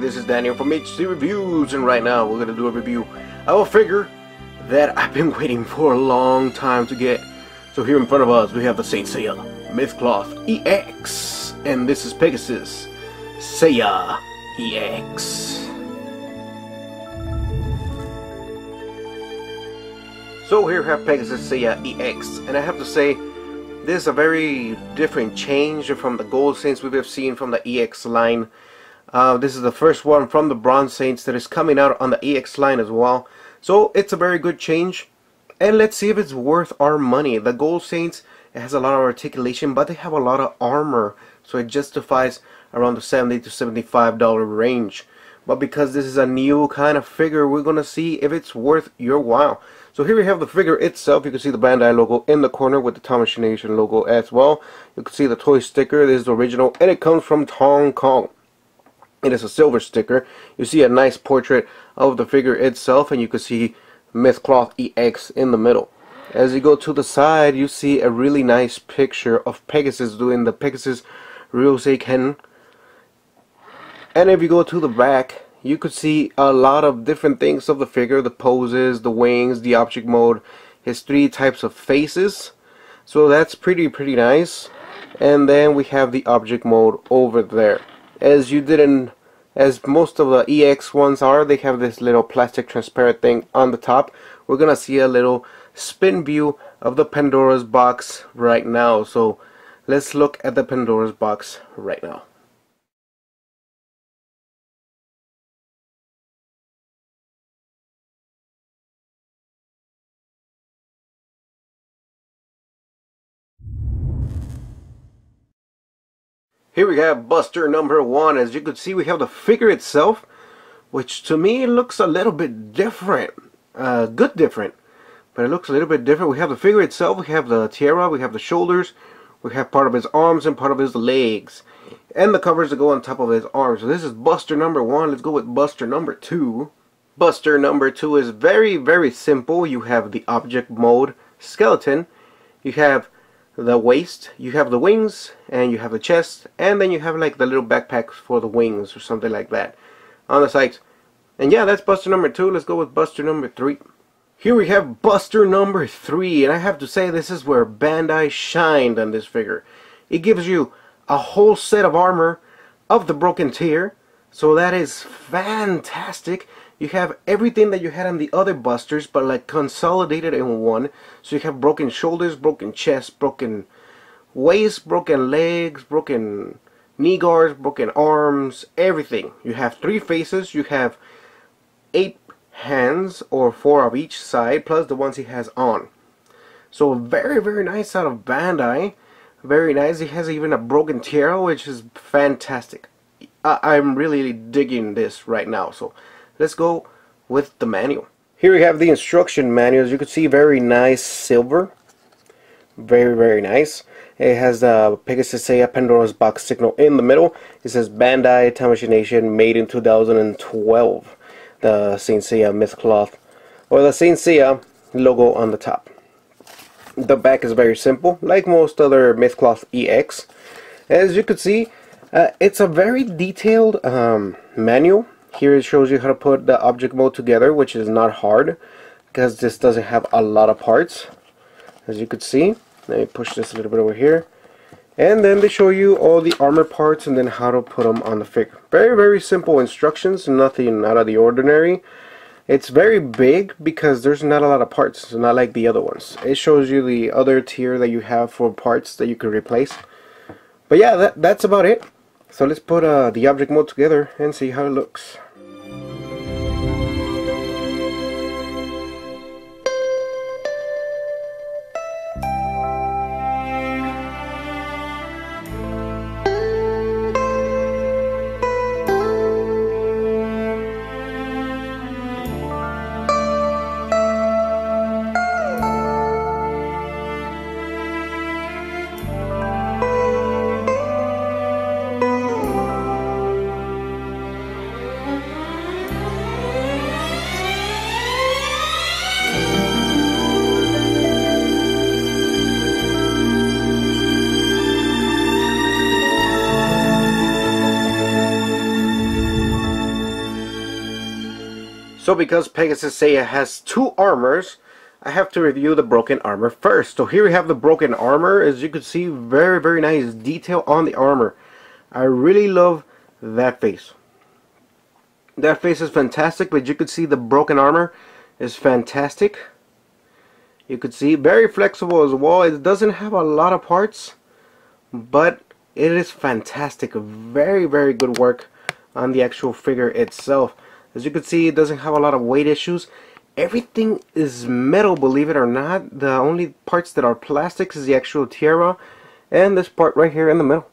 this is Daniel from HC Reviews, and right now we're going to do a review of a figure that I've been waiting for a long time to get. So here in front of us we have the Saint Seiya Mythcloth EX, and this is Pegasus Seiya EX. So here we have Pegasus Seiya EX, and I have to say this is a very different change from the Gold Saints we have seen from the EX line. This is the first one from the Bronze Saints that is coming out on the EX line as well. So it's a very good change, and let's see if it's worth our money. The Gold Saints, it has a lot of articulation, but they have a lot of armor, so it justifies around the $70 to $75 range. But because this is a new kind of figure, we're gonna see if it's worth your while. So here we have the figure itself. You can see the Bandai logo in the corner with the Time Machine Nation logo as well. You can see the toy sticker. This is the original, and it comes from Hong Kong. It is a silver sticker. You see a nice portrait of the figure itself, and you can see Mythcloth EX in the middle. As you go to the side, you see a really nice picture of Pegasus doing the Pegasus Ryoseiken. And if you go to the back, you could see a lot of different things of the figure, the poses, the wings, the object mode, his 3 types of faces. So that's pretty nice. And then we have the object mode over there. As most of the EX ones are, they have this little plastic transparent thing on the top. We're gonna see a little spin view of the Pandora's box right now. So let's look at the Pandora's box right now. Here we have Buster number 1. As you can see, we have the figure itself, which to me looks a little bit different. Good different, but it looks a little bit different. We have the figure itself, we have the tiara, we have the shoulders, we have part of his arms and part of his legs, and the covers that go on top of his arms. So this is Buster number 1. Let's go with Buster number 2. Buster number 2 is very simple. You have the object mode skeleton, you have the waist, you have the wings, and you have the chest, and then you have like the little backpacks for the wings or something like that on the sides. And yeah, that's Buster number 2. Let's go with Buster number 3. Here we have Buster number 3, and I have to say this is where Bandai shined on this figure. It gives you a whole set of armor of the broken tier, so that is fantastic. You have everything that you had on the other Busters, but like consolidated in one. So you have broken shoulders, broken chest, broken waist, broken legs, broken knee guards, broken arms, everything. You have 3 faces, you have 8 hands, or 4 of each side, plus the ones he has on. So very nice out of Bandai. Very nice. He has even a broken tiara, which is fantastic. I'm really digging this right now. So let's go with the manual. Here we have the instruction manual. As you can see, very nice silver. Very nice. It has the Pegasus Seiya Pandora's box signal in the middle. It says Bandai Time Machine Nation, made in 2012. The Saint Seiya Mythcloth, or the Saint Seiya logo on the top. The back is very simple, like most other Mythcloth EX. As you can see, it's a very detailed manual. Here it shows you how to put the object mode together, which is not hard because this doesn't have a lot of parts. As you could see, let me push this a little bit over here, and then they show you all the armor parts and then how to put them on the figure. Very simple instructions, nothing out of the ordinary. It's very big because there's not a lot of parts. It's not like the other ones. It shows you the other tier that you have for parts that you could replace. But yeah, that's about it. So let's put the object mode together and see how it looks. So because Pegasus Seiya has two armors, I have to review the broken armor first. So here we have the broken armor. As you can see, very nice detail on the armor. I really love that face. That face is fantastic, but you could see the broken armor is fantastic. You could see very flexible as well. It doesn't have a lot of parts, but it is fantastic. Very good work on the actual figure itself. As you can see, it doesn't have a lot of weight issues. Everything is metal, believe it or not. The only parts that are plastics is the actual tiara and this part right here in the middle.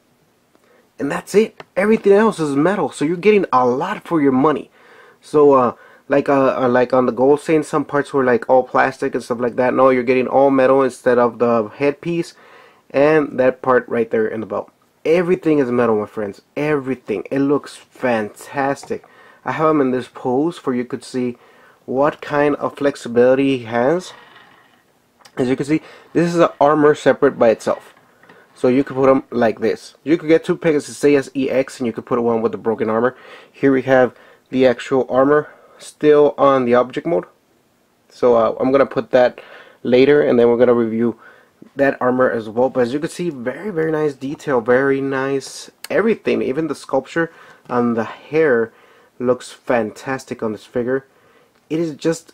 And that's it. Everything else is metal, so you're getting a lot for your money. So like on the gold chain, some parts were like all plastic and stuff like that. No, you're getting all metal instead of the headpiece and that part right there in the belt. Everything is metal, my friends. Everything. It looks fantastic. I have him in this pose for you could see what kind of flexibility he has. As you can see, this is an armor separate by itself. So you could put them like this. You could get two Pegasus Seiyas EX and you could put one with the broken armor. Here we have the actual armor still on the object mode. So I'm going to put that later and then we're going to review that armor as well. But as you can see, very nice detail, very nice everything. Even the sculpture on the hair looks fantastic on this figure. It is just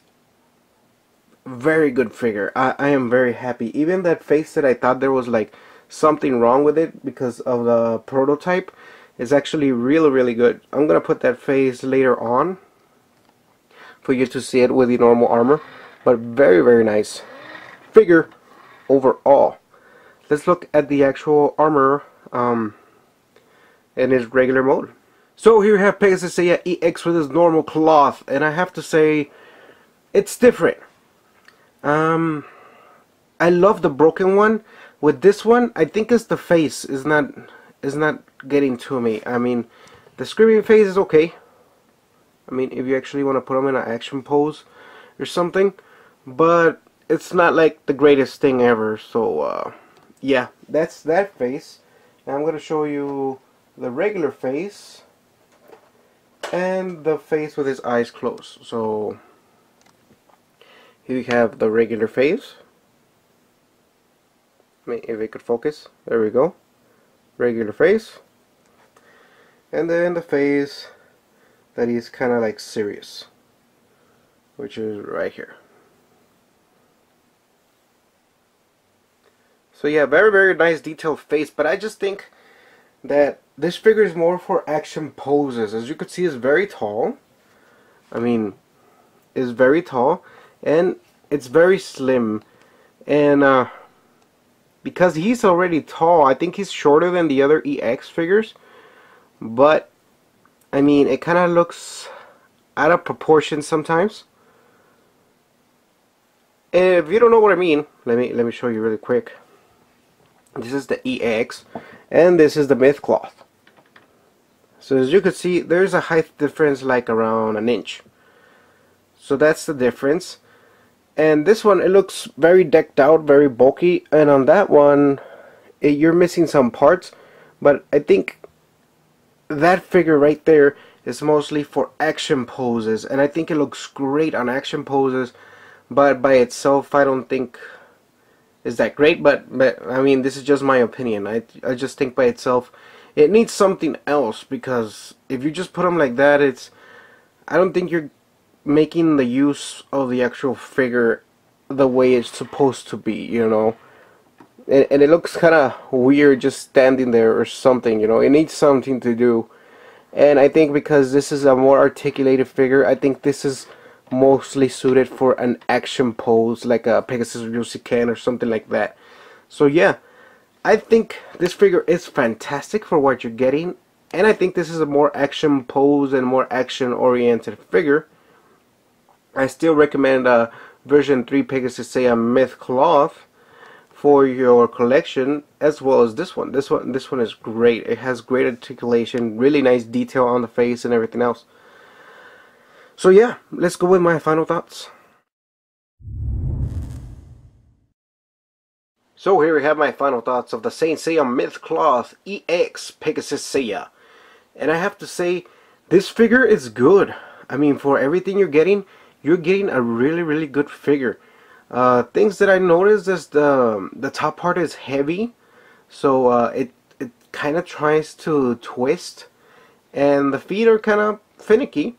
very good figure. I am very happy. Even that face that I thought there was like something wrong with it because of the prototype is actually really good. I'm gonna put that face later on for you to see it with the normal armor, but very nice figure overall. Let's look at the actual armor in its regular mode. So here we have Pegasus Seiya EX with his normal cloth, and I have to say it's different. I love the broken one. With this one, I think it's the face is not getting to me. I mean, the screaming face is okay. I mean, if you actually want to put him in an action pose or something, but it's not like the greatest thing ever. So yeah, that's that face. Now I'm gonna show you the regular face and the face with his eyes closed. So here we have the regular face. If it could focus, there we go. Regular face, and then the face that is kind of like serious, which is right here. So yeah, very nice detailed face, but I just think that this figure is more for action poses. As you can see, it's very tall. I mean, it's very tall, and it's very slim, and because he's already tall, I think he's shorter than the other EX figures, but I mean, it kind of looks out of proportion sometimes. If you don't know what I mean, let me show you really quick. This is the EX and this is the myth cloth. So as you can see, there's a height difference like around an inch. So that's the difference. And this one, it looks very decked out, very bulky, and on that one you're missing some parts, but I think that figure right there is mostly for action poses, and I think it looks great on action poses, but by itself I don't think is that great. But I mean, this is just my opinion. I just think by itself it needs something else, because if you just put them like that, I don't think you're making the use of the actual figure the way it's supposed to be, you know. And it looks kind of weird just standing there or something, you know. It needs something to do. And I think because this is a more articulated figure, I think this is mostly suited for an action pose like a Pegasus Ryusiken or something like that. So yeah, I think this figure is fantastic for what you're getting, and I think this is a more action pose and more action oriented figure. I still recommend version 3 Pegasus Seiya Myth Cloth for your collection, as well as this one. This one is great. It has great articulation, really nice detail on the face and everything else. So yeah, let's go with my final thoughts. So here we have my final thoughts of the Saint Seiya Myth Cloth EX Pegasus Seiya. And I have to say, this figure is good. I mean, for everything you're getting a really, really good figure. Things that I noticed is the top part is heavy, so it kind of tries to twist, and the feet are kind of finicky.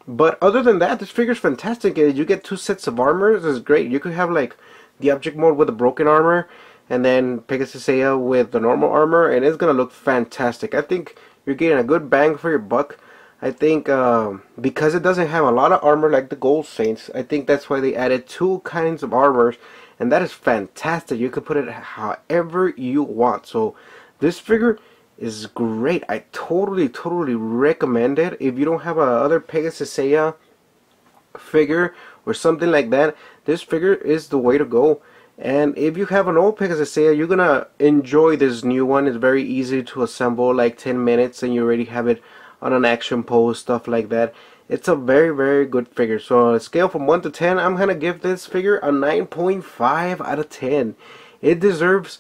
But other than that, this figure's fantastic. You get 2 sets of armor. This is great. You could have like the object mode with the broken armor, and then Pegasus Seiya with the normal armor, and it's gonna look fantastic. I think you're getting a good bang for your buck. I think because it doesn't have a lot of armor like the Gold Saints, I think that's why they added 2 kinds of armors, and that is fantastic. You can put it however you want. So this figure is great. I totally recommend it. If you don't have a other Pegasus Seiya figure or something like that, this figure is the way to go. And if you have an old Pegasus Seiya, you're gonna enjoy this new one. It's very easy to assemble, like 10 minutes, and you already have it on an action pose, stuff like that. It's a very good figure. So on a scale from 1 to 10, I'm gonna give this figure a 9.5 out of 10. It deserves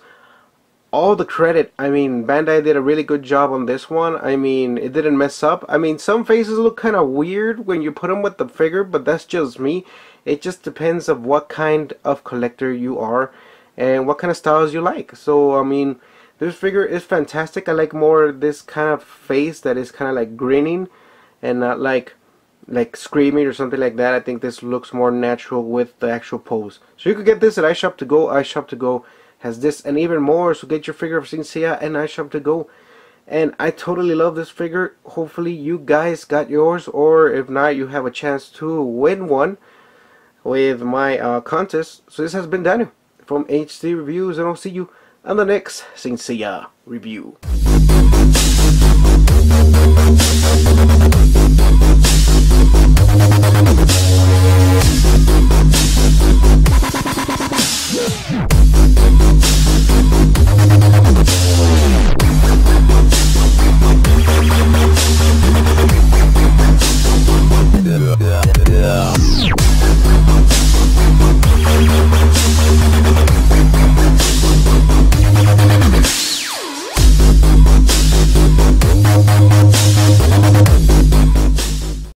all the credit. I mean, Bandai did a really good job on this one. I mean, it didn't mess up. I mean, some faces look kind of weird when you put them with the figure, but that's just me. It just depends of what kind of collector you are and what kind of styles you like. So I mean, this figure is fantastic. I like more this kind of face that is kind of like grinning and not like screaming or something like that. I think this looks more natural with the actual pose. So you could get this at iShop to Go. iShop to Go has this and even more. So get your figure of Seiya and iShop to Go. And I totally love this figure. Hopefully you guys got yours, or if not, you have a chance to win one with my contest. So this has been Daniel from HD Reviews, and I'll see you on the next Seiya review. Yeah.